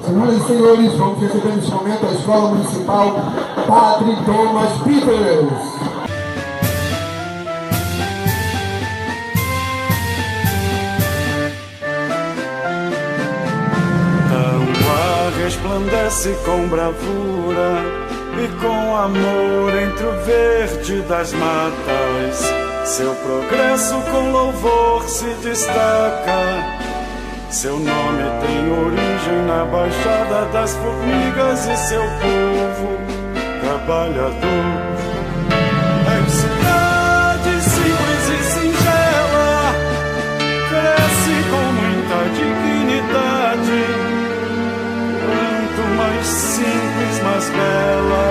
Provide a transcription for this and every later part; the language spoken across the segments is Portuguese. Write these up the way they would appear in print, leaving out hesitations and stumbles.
Senhoras e senhores, vamos receber nesse momento a Escola Municipal Padre Thomas Peters. Resplandece com bravura e com amor entre o verde das matas. Seu progresso com louvor se destaca. Seu nome tem origem na Baixada das Formigas e seu povo trabalhador. É cidade simples e singela, cresce com muita dignidade. Mais simples, mas bela,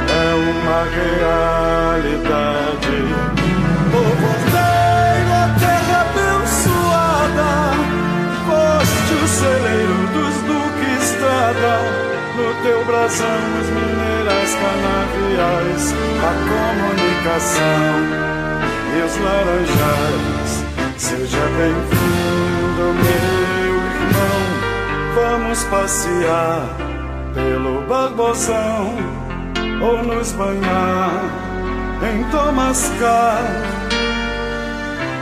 é uma realidade. Povo ordeiro, a terra abençoada, foste o celeiro dos duques Estrada. No teu brasão os minerais canaviais, a comunicação e os laranjais. Seja bem-vindo, meu irmão. Vamos passear pelo Barbosão ou nos banhar em Tomascar.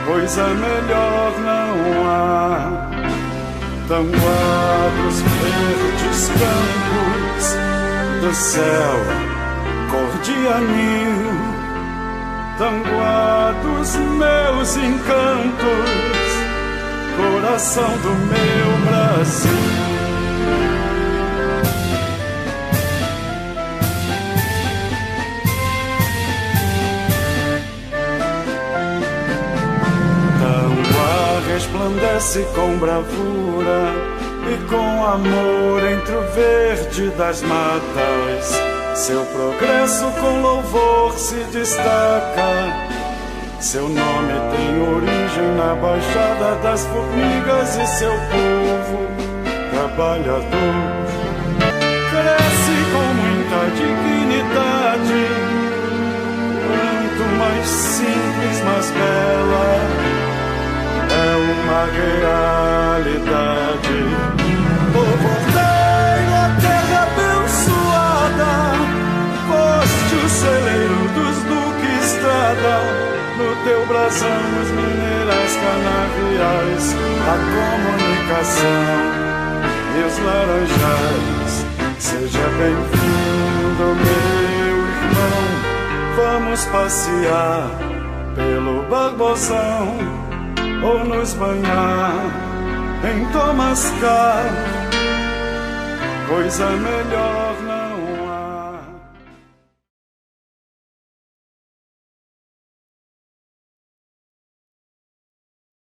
Coisa melhor não há. Tanguados verdes campos do céu, cor de anil. Tanguados meus encantos, coração do meu Brasil. Tanguá resplandece com bravura e com amor entre o verde das matas. Seu progresso com louvor se destaca. Seu nome tem origem na Baixada das Formigas e seu povo trabalhador cresce com muita dignidade. Quanto mais simples, mais bela, é uma realidade. Povo ordeiro, a terra abençoada, foste o celeiro dos duques Estrada. No teu brasão os minerais canaviais, a comunicação e os laranjais. Seja bem-vindo, meu irmão. Vamos passear pelo Barbosão ou nos banhar em Tomascar. Coisa melhor